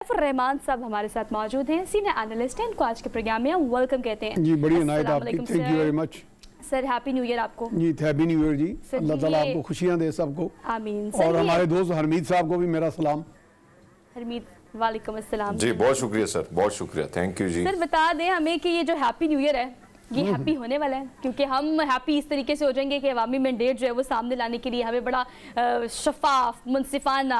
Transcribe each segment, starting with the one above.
रहमान साहब हमारे साथ मौजूद हैं, सीनियर एनालिस्ट हैं। इनको आज के प्रोग्राम में हम वेलकम कहते हैं। जी बड़ी इनायत आपकी, thank you very much sir. Happy new year आपको। जी हैप्पी न्यू ईयर जी, अल्लाह ताला आपको खुशियां दे सबको। आमीन। और हमारे दोस्त हरमीत साहब को भी मेरा सलाम। हरमीत वालेकुम अस्सलाम जी, बहुत शुक्रिया सर, बहुत शुक्रिया, थैंक यू जी। सर बता दें हमें कि ये जो हैप्पी न्यू ईयर है ये हैप्पी होने वाला है, क्योंकि हम हैप्पी इस तरीके से हो जाएंगे कि अवामी मैंडेट जो है वो सामने लाने के लिए हमें बड़ा शफाफ, मुनसिफाना,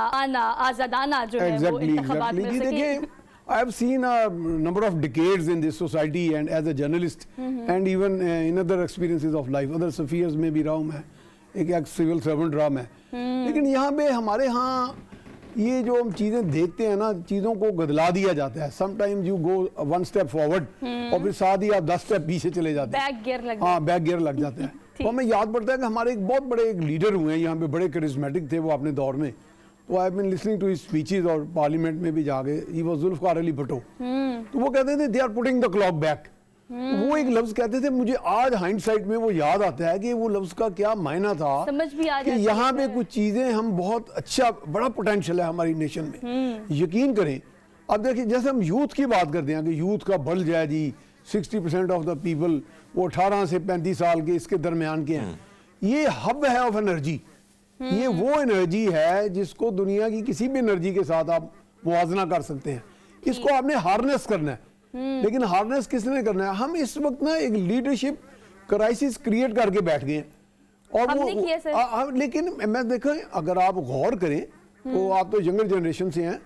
आज़ादाना जो है वो इंतखाबात मिल सके। देखिए, I have seen a number of decades in this society and as a journalist and even in other experiences of life, other spheres में भी रहा हूँ मैं, एक सिविल सर्वेंट रहा मैं। लेकिन यहाँ पे हमारे यहाँ ये जो हम चीज़ें देखते हैं ना, चीज़ों को गदला दिया जाता है। Sometimes you go one step forward और फिर साथ ही आप 10 स्टेप पीछे चले जाते हैं। बैक गियर लग हाँ, बैक गियर लग जाता है। तो हमें याद पड़ता है कि हमारे एक बहुत बड़े एक लीडर हुए हैं यहाँ पे, बड़े करिश्मेटिक थे वो अपने दौर में। तो I have been listening to his speeches और पार्लियामेंट में भी जाके, ही वाज जुल्फकार अली भुट्टो। तो वो कहते थे they are putting the clock back. वो एक लफ्ज कहते थे, मुझे आज हाइंडसाइट में वो याद आता है कि वो लफ्ज का क्या मायना था। समझ भी आ कि यहाँ पे कुछ चीजें हम बहुत अच्छा, बड़ा पोटेंशियल है हमारी नेशन में, यकीन करें। अब देखिए, जैसे हम यूथ की बात करते हैं कि यूथ का बढ़ जाए जी, 60% ऑफ द पीपल वो 18 से 35 साल के इसके दरमियान के हैं। ये हब है ऑफ एनर्जी। ये वो एनर्जी है जिसको दुनिया की किसी भी एनर्जी के साथ आप मुवाजना कर सकते हैं। इसको आपने हार्नेस करना है। लेकिन हार्नेस किसने करना है? हम इस वक्त ना एक लीडरशिप क्राइसिस क्रिएट करके बैठ गए हैं। और वो लेकिन मैं देखें, अगर आप गौर करें तो आप तो यंगर जनरेशन से हैं,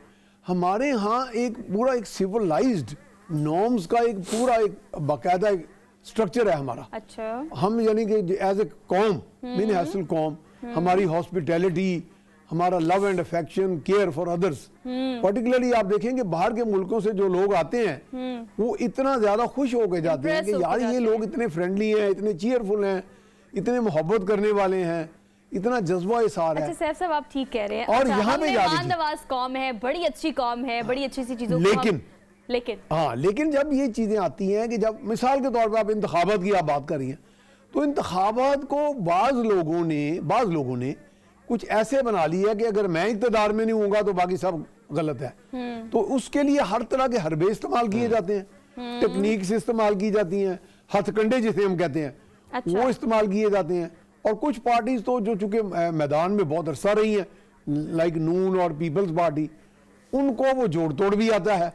हमारे यहाँ एक पूरा एक सिविलाइज्ड नॉर्म्स का एक पूरा एक बाकायदा एक स्ट्रक्चर है हमारा। अच्छा। हम यानी कि एज ए कौम, मीन हैसल कौम, हमारी हॉस्पिटैलिटी, हमारा love and affection, care for others, particularly आप देखेंगे बाहर के मुल्कों से जो लोग आते हैं वो इतना ज्यादा खुश होकर जाते हैं कि यार ये लोग इतने फ्रेंडली हैं, इतने चीयरफुल हैं, इतने मोहब्बत करने वाले हैं, इतना जज्बा इसार है। अच्छा साहब आप ठीक कह रहे हैं। और यहाँ पे नवाज कौम है, बड़ी अच्छी कौम है, बड़ी अच्छी सी चीजों लेकिन जब ये चीजें आती हैं कि जब मिसाल के तौर पर आप इंतखाबात की आप बात कर रही हैं, तो इंतखाबात को बाज लोगों ने कुछ ऐसे बना लिया कि अगर मैं इक़्तिदार में नहीं हूँगा तो बाकी सब गलत है। तो उसके लिए हर तरह के हरबे इस्तेमाल किए जाते हैं, टेक्निक्स इस्तेमाल की जाती हैं, हथकंडे जिसे हम कहते हैं। अच्छा। वो इस्तेमाल किए जाते हैं। और कुछ पार्टीज तो जो चूंकि मैदान में बहुत अरसा रही हैं, लाइक नून और पीपल्स पार्टी, उनको वो जोड़ तोड़ भी आता है,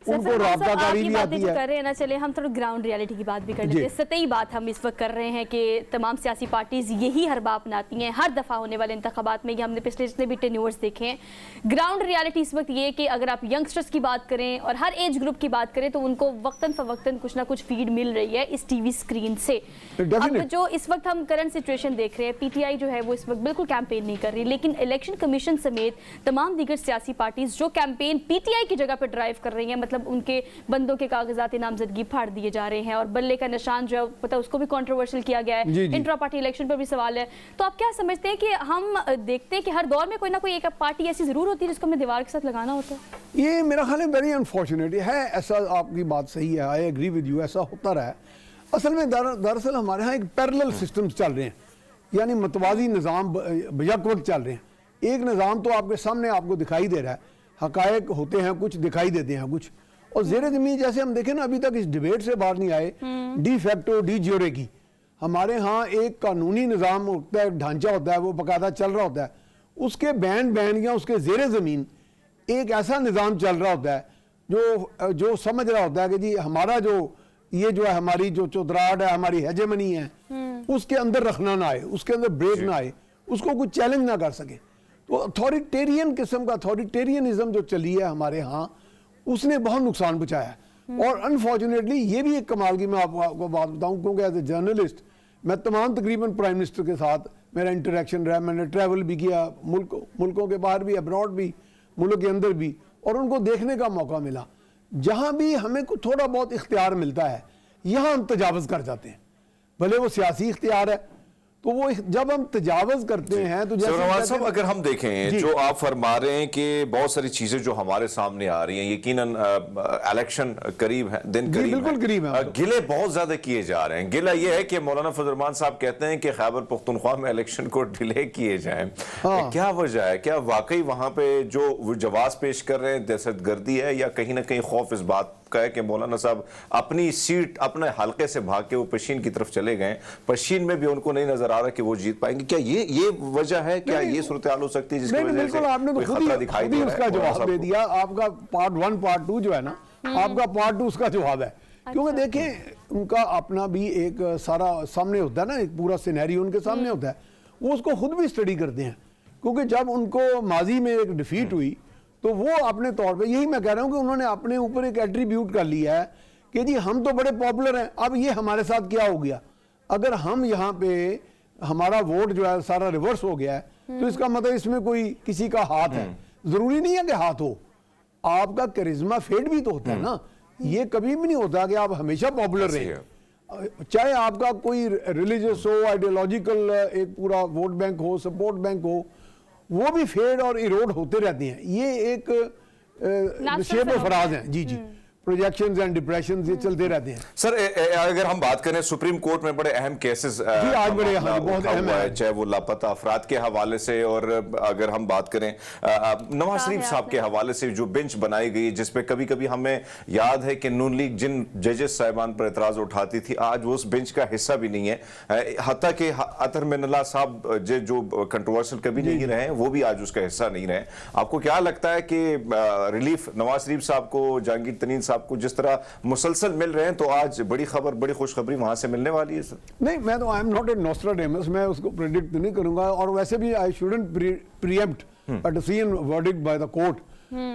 उनको राबताकारी भी आती है। कर रहे हैं ना, चले हम थोड़ा ग्राउंड रियलिटी की बात भी कर लेते हैं। सतही बात हम इस वक्त कर रहे हैं कि तमाम सियासी पार्टीज यही हरबा अपनाती हैं हर दफा होने वाले इंतखाबात में। ये हमने पिछले जितने भी टेन्योर्स देखे हैं। ग्राउंड रियलिटी इस वक्त ये कि अगर आप यंगस्टर्स की बात करें और हर एज ग्रुप की बात करें तो उनको वक्तन फवक्तन कुछ ना कुछ फीड मिल रही है इस टीवी स्क्रीन से। अब जो इस वक्त हम करंट सिचुएशन देख रहे हैं, पीटीआई जो है वो इस वक्त बिल्कुल कैंपेन नहीं कर रही, लेकिन इलेक्शन कमीशन समेत तमाम दीगर सियासी पार्टीज जो कैंपेन पीटीआई की जगह पर ड्राइव कर रही हैं, मतलब उनके बंदों के कागजात नामजदगी फाड़ दिए जा रहे हैं और बल्ले का निशान जो है पता उसको भी कंट्रोवर्शियल किया गया है। इंट्रा पार्टी इलेक्शन पर भी सवाल है। तो आप क्या समझते हैं कि हम देखते हैं कि हर दौर में कोई ना कोई एक पार्टी ऐसी जरूर होती है जिसको हमें दीवार के साथ लगाना होता है? ये मेरा ख्याल है वेरी अनफॉर्चुनेट है। ऐसा आपकी बात सही है, आई एग्री विद यू, ऐसा होता रहा है। असल में दरअसल हमारे यहाँ एक पैरेलल सिस्टम्स चल रहे हैं, यानी मतवाजी निज़ाम बयक वक्त चल रहे हैं। एक निज़ाम तो आपके सामने आपको दिखाई दे रहा है, हकायक होते हैं कुछ, दिखाई देते हैं कुछ, और जेरे ज़मीन जैसे हम देखें ना, अभी तक इस डिबेट से बाहर नहीं आए, डी फैक्टो डी ज्योरे की। हमारे यहाँ एक कानूनी निज़ाम होता है, ढांचा होता है, वो बाकायदा चल रहा होता है। उसके बैन या उसके जेरे ज़मीन एक ऐसा निज़ाम चल रहा होता है जो समझ रहा होता है कि जी हमारा जो ये जो है, हमारी जो चौधराहट है, हमारी हेजेमनी है, उसके अंदर रखना ना आए, उसके अंदर ब्रेक ना आए, उसको कुछ चैलेंज ना कर सके। तो अथॉरिटेरियन किस्म का अथॉरिटेरियनिज्म जो चली है हमारे यहाँ, उसने बहुत नुकसान पहुंचाया। और अनफॉर्चुनेटली ये भी एक कमाल की मैं आपको बात बताऊं, क्योंकि एज ए जर्नलिस्ट मैं तमाम तकरीबन प्राइम मिनिस्टर के साथ मेरा इंटरेक्शन रहा, मैंने ट्रैवल भी किया मुल्कों के बाहर भी, अब्रॉड भी, मुल्क के अंदर भी, और उनको देखने का मौका मिला। जहाँ भी हमें को थोड़ा बहुत इख्तियार मिलता है, यहाँ हम तजावज़ कर जाते हैं। भले वो सियासी इख्तियार है, तो वो जब हम तजावज करते हैं तो जैसे नवाज कहते साहब, हैं- अगर हम देखें जी। जो आप फरमा रहे हैं कि बहुत सारी चीजें जो हमारे सामने आ रही हैं, यकीनन इलेक्शन करीब है, दिन जी, करीब बिल्कुल करीब है। गिले बहुत ज्यादा किए जा रहे हैं। गिला ये है कि मौलाना फजल रहमान साहब कहते हैं कि खैबर पख्तूनख्वा में इलेक्शन को डिले किए जाएं। हाँ। क्या वजह है? क्या वाकई वहां पे जो वो जवाब पेश कर रहे हैं दहशतगर्दी है, या कहीं ना कहीं खौफ इस बात का है कि मौलाना साहब अपनी सीट अपने हल्के से भाग के वो पशीन की तरफ चले गए, पशीन में भी उनको नहीं नजर आ रहा कि वो जीत पाएंगे? क्या ये वजह है? क्या ये सूरत हाल हो सकती है जिसकी नहीं, वजह बिल्कुल, से आपने तो कोई खुद खतरा ही दिखाई खुद ही दे रहा उसका है मौलाना जवाब साहब दे को? दिया। आपका पार्ट 1 पार्ट 2 जो है ना, आपका पार्ट 2 उसका जवाब है। क्योंकि देखें, उनका अपना भी एक सारा सामने होता है ना, एक पूरा सिनेरियो उनके सामने होता है, वो उसको खुद भी स्टडी करते हैं। क्योंकि जब उनको माजी में एक डिफीट हुई तो वो अपने तौर पे, यही मैं कह रहा हूँ कि उन्होंने अपने ऊपर एक एट्रीब्यूट कर लिया है कि जी हम तो बड़े पॉपुलर हैं, अब ये हमारे साथ क्या हो गया। अगर हम यहाँ पे हमारा वोट जो है सारा रिवर्स हो गया है तो इसका मतलब इसमें कोई किसी का हाथ है। जरूरी नहीं है कि हाथ हो, आपका करिश्मा फेड भी तो होता है ना। ये कभी भी नहीं होता कि आप हमेशा पॉपुलर सही रहे, चाहे आपका कोई रिलीजियस हो, आइडियोलॉजिकल एक पूरा वोट बैंक हो, सपोर्ट बैंक हो, वो भी फेड और इरोड होते रहते हैं। ये एक शेप और फराज हैं। जी जी, प्रोजेक्शंस एंड डिप्रेशंस ये चलते रहते हैं। सर, अगर हम बात करें सुप्रीम कोर्ट में बड़े अहम केसेस आज बड़े बहुत अहम है, चाहे वो लापता अफराद के हवाले से, और अगर हम बात करें नवाज शरीफ साहब के हवाले से जो बेंच बनाई गई, जिसपे कभी कभी हमें याद है कि नून लीग जिन जजेस साहिबान पर एतराज उठाती थी, आज वो उस बेंच का हिस्सा भी नहीं है। हत्ता के अतर मिनल्ला साहब जो कंट्रोवर्शियल कभी नहीं रहे हैं, वो भी आज उसका हिस्सा नहीं रहे। आपको क्या लगता है कि रिलीफ नवाज शरीफ साहब को, जहांगीर तरीन साहब को जिस तरह मुसलसल मिल रहे हैं, तो आज बड़ी खबर, बड़ी खुशखबरी वहां से मिलने वाली है? सर नहीं, मैं तो आई एम नॉट ए नोस्ट्राडेमस, मैं उसको प्रेडिक्ट नहीं करूंगा, और वैसे भी I shouldn't pre-empt a decision verdict by the court.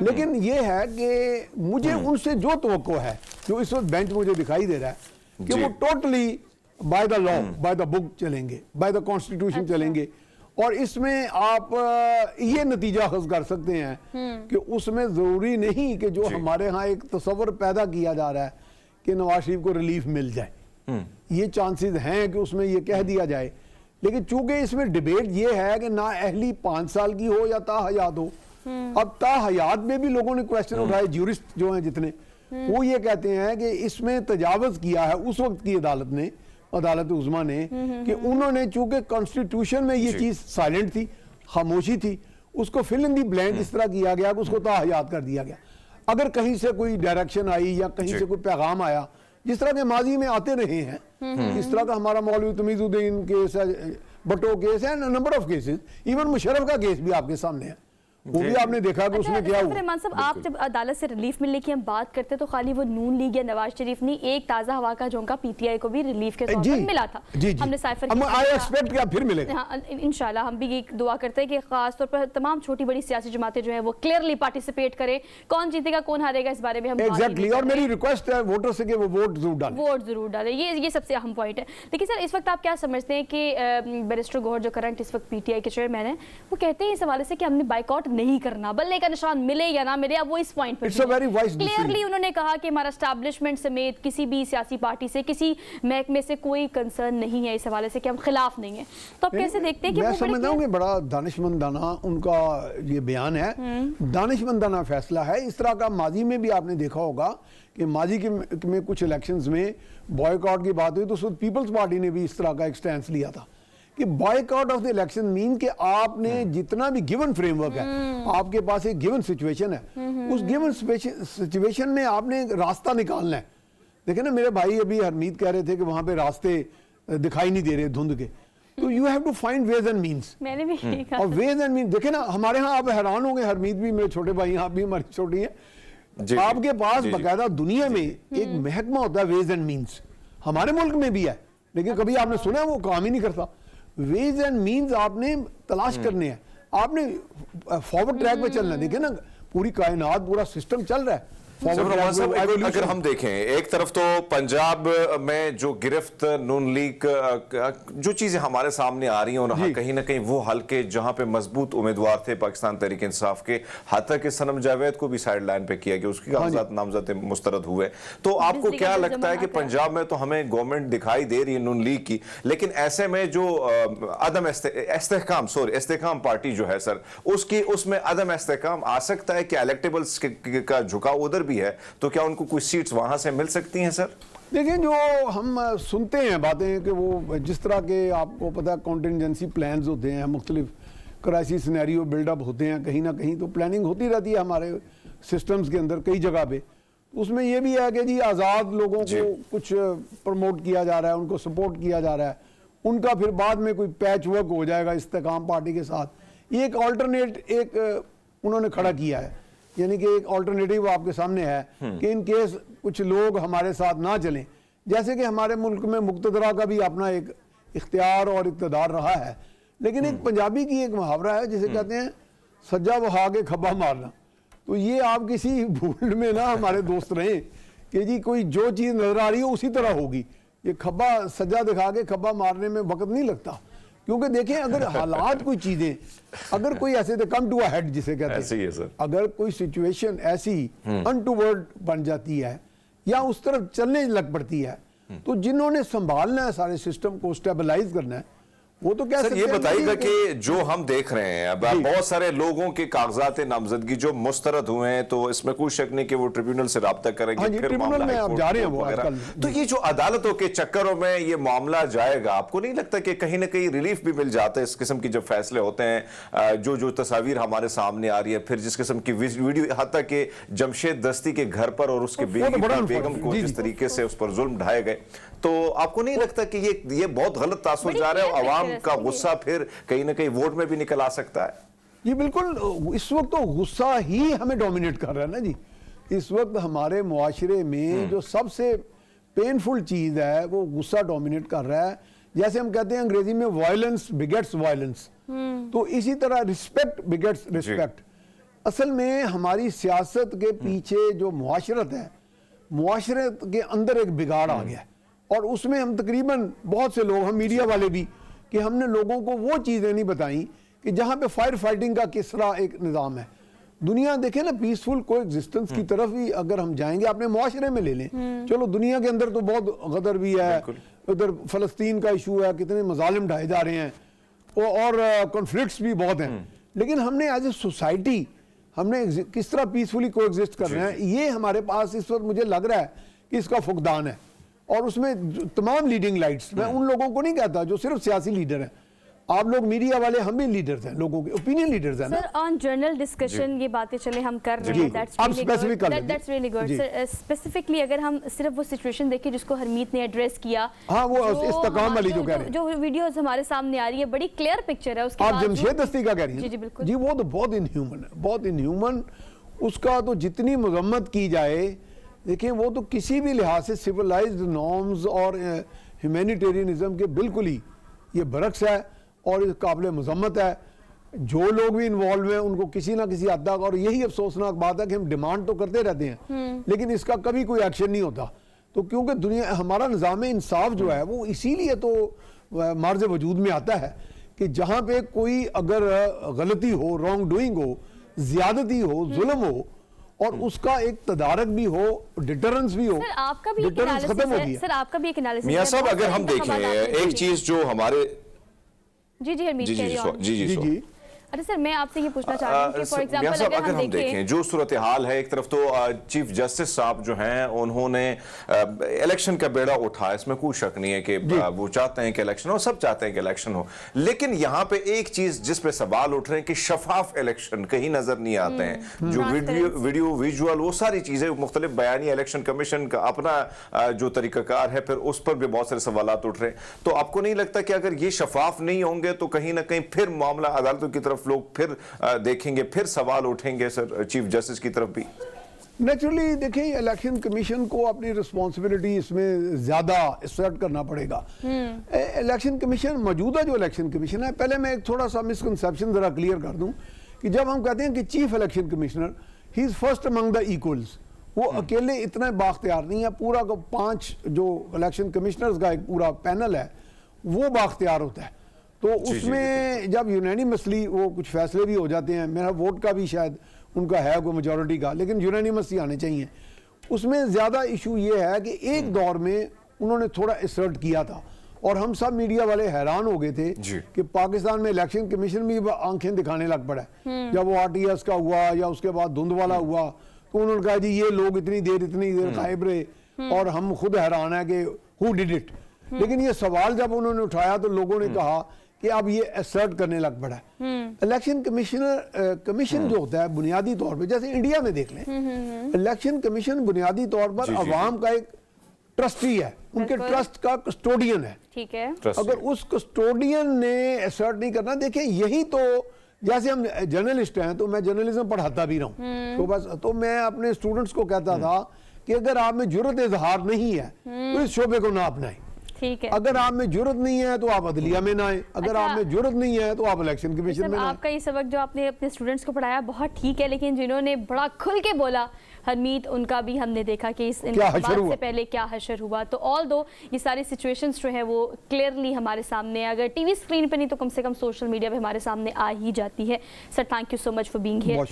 लेकिन ये है कि मुझे उनसे जो तवक्को है, जो इस वक्त बेंच मुझे दिखाई दे रहा है कि वो totally by the law, by the book चलेंगे, बाय द कॉन्स्टिट्यूशन चलेंगे। और इसमें आप ये नतीजा अखज़ कर सकते हैं कि उसमें ज़रूरी नहीं कि जो हमारे यहाँ एक तस्वर पैदा किया जा रहा है कि नवाज शरीफ को रिलीफ मिल जाए, ये चांसेस हैं कि उसमें ये कह दिया जाए। लेकिन चूंकि इसमें डिबेट ये है कि ना अहली 5 साल की हो या ताहयात हो। अब ताहयात में भी लोगों ने क्वेश्चन उठाए, ज्यूरिस्ट जो हैं जितने, वो ये कहते हैं कि इसमें तजावज़ किया है उस वक्त की अदालत ने, अदालत उज़्मा ने, कि उन्होंने चूंकि कॉन्स्टिट्यूशन में ये चीज साइलेंट थी, खामोशी थी, उसको फिल इन दी ब्लैंक इस तरह किया गया कि उसको ताहयात कर दिया गया। अगर कहीं से कोई डायरेक्शन आई या कहीं से कोई पैगाम आया, जिस तरह के माजी में आते रहे हैं, इस तरह का हमारा मौलवी तमीजुद्दीन केस है, भट्टो केस है, number of cases, even Musharraf का केस भी आपके सामने है, वो भी आपने देखा कि उसमें क्या हुआ। रहमान साहब, आप जब अदालत से रिलीफ मिलने की हम बात करते हैं तो खाली वो नून लीग या नवाज शरीफ नहीं, एक ताज़ा हवा का झोंका पीटीआई को भी रिलीफ के तौर पर मिला था। हमने साइफर आई एक्सपेक्ट कि फिर मिलेगा। हाँ, इंशाल्लाह हम भी ये दुआ करते हैं कि खास तौर पर तमाम छोटी बड़ी सियासी जमातें जो है वो क्लियरली पार्टिसिपेट करें। कौन जीतेगा कौन हारेगा इस बारे में हम एग्जैक्टली, और मेरी रिक्वेस्ट है वोटर से कि वो वोट जरूर डालें, ये सबसे अहम पॉइंट है। लेकिन सर, इस वक्त आप क्या समझते हैं कि बैरिस्टर गौहर जो करंट इस वक्त पीटीआई के चेयरमैन है, वो कहते हैं इस हवाले से कि हमने बाइकआउट नहीं करना, का निशान मिले या ना मिले, अब वो इस पॉइंट पर क्लियरली उन्होंने कहा कि हमारा एस्टैब्लिशमेंट समेत किसी भी सियासी पार्टी से, किसी महकमे से कोई कंसर्न नहीं है इस हवाले से कि हम खिलाफ नहीं है। तो आप कैसे देखते हैं कि मैं समझता हूं कि बड़ा दानिशमंदाना उनका ये बयान है, दानिशमंदाना फैसला है। इस तरह का माजी में भी आपने देखा होगा कि माजी में कुछ इलेक्शंस में बॉयकॉट की बात हुई तो उस वक्त पीपल्स पार्टी ने भी इस तरह का एक स्टैंड लिया था कि boycott of the election mean कि आपने जितना भी गिवन फ्रेमवर्क है, आपके पास एक गिवन सिचुएशन है, उस गिवन सिचुएशन में आपने रास्ता निकालना है। देखे ना, मेरे भाई अभी हरमीत कह रहे थे कि वहां पे रास्ते दिखाई नहीं दे रहे धुंध के, तो you have to find ways and means. मैंने भी कहा, और वेज एंड मीन्स देखे ना, हमारे यहाँ आप हैरान होंगे, हरमीत भी मेरे छोटे भाई, आप भी हमारी छोटी है, आपके पास बाकायदा दुनिया में एक महकमा होता है वेज एंड मीन्स, हमारे मुल्क में भी है, लेकिन कभी आपने सुना वो काम ही नहीं करता। वेज एंड मीन्स आपने तलाश करने हैं, आपने फॉरवर्ड ट्रैक पे चलना है। देखिए ना, पूरी कायनात, पूरा सिस्टम चल रहा है, रहमान साहब, अगर हम देखें, एक तरफ तो पंजाब में जो गिरफ्त नून लीग जो चीजें हमारे सामने आ रही हैं, और कहीं ना कहीं वो हल्के जहां पे मजबूत उम्मीदवार थे पाकिस्तान तहरीक इंसाफ के, हाथा के सनम जावेद को भी साइड लाइन पे किया गया, उसकी कागजात नामजद मुस्तरद हुए। तो आपको क्या लगता है कि पंजाब में तो हमें गवर्नमेंट दिखाई दे रही है नून लीग की, लेकिन ऐसे में जो अदम इस्तेहकाम पार्टी जो है सर, उसमें अदम इस्तेहकाम आ सकता है कि इलेक्टेबल्स का झुकाव उधर भी है, तो क्या उनको कुछ सीट्स वहां से मिल सकती हैं सर? देखिए, जो हम सुनते हैं बातें कि वो जिस तरह के आपको पता है कॉन्टिजेंसी प्लान्स होते हैं, मुख्तलिफ क्राइसिस सिनेरियो बिल्डअप होते हैं, कहीं ना कहीं तो प्लानिंग होती रहती है हमारे सिस्टम्स के अंदर कई जगह पे। उसमें ये भी है कि जी आज़ाद लोगों को कुछ प्रमोट किया जा रहा है, उनको सपोर्ट किया जा रहा है, उनका फिर बाद में कोई पैच वर्क हो जाएगा इस्तेकाम पार्टी के साथ। ये एक ऑल्टरनेट उन्होंने खड़ा किया है, यानी कि एक ऑल्टरनेटिव आपके सामने है कि इन केस कुछ लोग हमारे साथ ना चलें, जैसे कि हमारे मुल्क में मुक्तदरा का भी अपना एक इख्तियार और इक़्तिदार रहा है, लेकिन एक पंजाबी की एक मुहावरा है जिसे कहते हैं सज्जा बहा के खब्बा मारना। तो ये आप किसी भूल में ना हमारे दोस्त रहें कि जी कोई जो चीज़ नज़र आ रही है उसी तरह होगी। ये खब्बा सज्जा दिखा के खब्बा मारने में वक्त नहीं लगता, क्योंकि देखें अगर हालात कोई चीजें अगर कोई ऐसे कम टू अ हेड जिसे कहते हैं, अगर कोई सिचुएशन ऐसी अनटूवर्ड बन जाती है या उस तरफ चलने लग पड़ती है, तो जिन्होंने संभालना है सारे सिस्टम को स्टेबलाइज करना है, वो तो क्या सर ये बताइएगा कि जो हम देख रहे हैं अब बहुत सारे लोगों के कागजात नामजदगी जो मुस्तरद हुए हैं, तो इसमें कोई शक नहीं कि वो ट्रिब्यूनल से रब्ता करेंगे, फिर मामला में आप जा रहे हैं वो आजकल। तो ये जो अदालतों के चक्करों में ये मामला जाएगा, आपको नहीं लगता कि कहीं ना कहीं रिलीफ भी मिल जाता है इस किस्म की जब फैसले होते हैं? जो तस्वीर हमारे सामने आ रही है, फिर जिस किस्म की वीडियो, हत्ता के जमशेद दस्ती के घर पर और उसके बेगम को जिस तरीके से उस पर जुल्म ढाए गए, तो आपको नहीं लगता कि ये बहुत गलत तासुर जा रहा है और आवाम का गुस्सा फिर कहीं ना कहीं वोट में भी निकल आ सकता है? जी बिल्कुल, इस वक्त तो गुस्सा ही हमें डोमिनेट कर रहा है ना जी। इस वक्त हमारे मुआशरे में जो सबसे पेनफुल चीज है वो गुस्सा डोमिनेट कर रहा है। जैसे हम कहते हैं अंग्रेजी में वायलेंस बिगेट्स वायलेंस, तो इसी तरह रिस्पेक्ट बिगेट्स रिस्पेक्ट। असल में हमारी सियासत के पीछे जो मुआशरत है, मुआशरत के अंदर एक बिगाड़ आ गया, और उसमें हम तकरीबन बहुत से लोग, हम मीडिया वाले भी, कि हमने लोगों को वो चीज़ें नहीं बताई कि जहाँ पे फायर फाइटिंग का किस तरह एक निज़ाम है। दुनिया देखें ना, पीसफुल को एग्जिस्टेंस की तरफ ही अगर हम जाएंगे, अपने मुआशरे में ले लें, चलो दुनिया के अंदर तो बहुत गदर भी है, उधर फ़लस्तीन का इशू है, कितने मजालिम ढाए जा रहे हैं, और कॉन्फ्लिक्ट्स भी बहुत हैं, लेकिन हमने एज ए सोसाइटी हमने किस तरह पीसफुली को एग्जिस्ट कर रहे हैं, ये हमारे पास इस वक्त मुझे लग रहा है कि इसका फुकदान है। और उसमें तमाम लीडिंग लाइट्स, मैं उन लोगों को नहीं कहता जो सिर्फ सियासी लीडर हैं, आप लोग मीडिया वाले, हम भी लीडर्स हैं, लोगों के ओपिनियन लीडर्स हैं। सर ऑन जनरल डिस्कशन ये बातें चले हम कर रहे हैं, that's really good. Sir specifically अगर हम सिर्फ वो सिचुएशन देखें जिसको हरमीत ने एड्रेस किया, हाँ वो इस्तेकाम वाली जो कह रहे हैं, जो वीडियोस हमारे सामने आ रही है, बड़ी क्लियर पिक्चर है उसके। आप जमशेद दस्ती का कह रही हैं? जी बिल्कुल जी, वो तो बहुत इनह्यूमन है, बहुत इनह्यूमन। उसका तो जितनी मजम्मत की जाए, देखिए वो तो किसी भी लिहाज से सिविलाइज्ड नॉर्म्स और ह्यूमैनिटेरियनिज्म के बिल्कुल ही ये बरक्स है और काबिल मजम्मत है। जो लोग भी इन्वॉल्व हैं उनको किसी ना किसी हद तक, और यही अफसोसनाक बात है कि हम डिमांड तो करते रहते हैं लेकिन इसका कभी कोई एक्शन नहीं होता। तो क्योंकि दुनिया, हमारा निज़ाम इंसाफ जो है वो इसीलिए तो मार्ज वजूद में आता है कि जहाँ पे कोई अगर गलती हो, रॉन्ग डूइंग हो, ज्यादती हो, जुल्म हो, और उसका एक तदारक भी हो, डिटरेंस भी हो। सर आपका भी डिटरेंस खत्म हो गया। सर आपका भी एक एनालिसिस मियां साहब, अगर हम देखें एक चीज जो हमारे जी हरमीत जी अरे सर मैं आपसे ये पूछना चाह रही हूं कि फॉर एग्जांपल अगर हम देखें जो सूरत हाल है, एक तरफ तो चीफ जस्टिस साहब जो हैं उन्होंने इलेक्शन का बेड़ा उठाया, इसमें कोई शक नहीं है कि वो चाहते हैं कि इलेक्शन हो, सब चाहते हैं कि इलेक्शन हो, लेकिन यहाँ पे एक चीज जिस पे सवाल उठ रहे हैं कि शफाफ इलेक्शन कहीं नजर नहीं आते हैं। जो वीडियो विजुअल वो सारी चीजें मुख्तलिफ बयानी, इलेक्शन कमीशन का अपना जो तरीकाकार है, फिर उस पर भी बहुत सारे सवाल उठ रहे हैं। तो आपको नहीं लगता कि अगर ये शफाफ नहीं होंगे तो कहीं ना कहीं फिर मामला अदालतों की तरफ लोग फिर देखेंगे, फिर सवाल उठेंगे सर चीफ जस्टिस की तरफ भी? नेचुरली देखिए, इलेक्शन कमीशन को अपनी रिस्पॉन्सिबिलिटी इसमें ज्यादा एक्सर्ट करना पड़ेगा। इलेक्शन कमीशन, मौजूदा जो इलेक्शन कमीशन है, पहले मैं एक थोड़ा सा मिसकंसेप्शन जरा क्लियर कर दूं कि जब हम कहते हैं कि chief election commissioner, he is first among the equals, वो अकेले इतना बाख्तियार नहीं है, पूरा का 5 जो इलेक्शन कमिश्नर्स का एक पूरा पैनल है वो बाख्तियार होता है। तो उसमें जब यूनानिमसली वो कुछ फैसले भी हो जाते हैं, मेरा वोट का भी शायद उनका है कोई मेजॉरिटी का, लेकिन यूनानिमसली आने चाहिए। उसमें ज़्यादा इशू ये है कि एक दौर में उन्होंने थोड़ा असर्ट किया था और हम सब मीडिया वाले हैरान हो गए थे कि पाकिस्तान में इलेक्शन कमीशन भी आंखें दिखाने लग पड़ा है। जब वो RTS का हुआ या उसके बाद धुंधवाला हुआ तो उन्होंने कहा जी ये लोग इतनी देर गायब रहे और हम खुद हैरान है कि हु डिड इट। लेकिन ये सवाल जब उन्होंने उठाया तो लोगों ने कहा कि अब ये असर्ट करने लग पड़ा है। इलेक्शन कमीशन जो होता है बुनियादी तौर पे, जैसे इंडिया में देख लें, इलेक्शन कमीशन बुनियादी तौर पर अवाम का एक ट्रस्टी है, उनके ट्रस्ट का कस्टोडियन है। ठीक है, अगर उस कस्टोडियन ने असर्ट नहीं करना, देखिए यही तो, जैसे हम जर्नलिस्ट हैं तो मैं जर्नलिज्म पढ़ाता भी रहा हूँ, तो बस तो मैं अपने स्टूडेंट्स को कहता था कि अगर आप में जुर्रत इजहार नहीं है तो इस शोबे को ना अपनाएं। ठीक है, अगर आप में जुर्रत नहीं है तो आप अदलिया में ना आए, अगर आप में जुर्रत नहीं है तो आप इलेक्शन कमीशन में ना आए। आपका ये सबक जो आपने अपने स्टूडेंट्स को पढ़ाया बहुत ठीक है, लेकिन जिन्होंने बड़ा खुल के बोला हरमीत, उनका भी हमने देखा कि इस इंतखाबात से पहले क्या हशर हुआ। तो ऑल दो ये सारी सिचुएशंस जो है वो क्लियरली हमारे सामने है, अगर टीवी स्क्रीन पे नहीं तो कम से कम सोशल मीडिया पे हमारे सामने आ ही जाती है। Sir thank you so much for being here.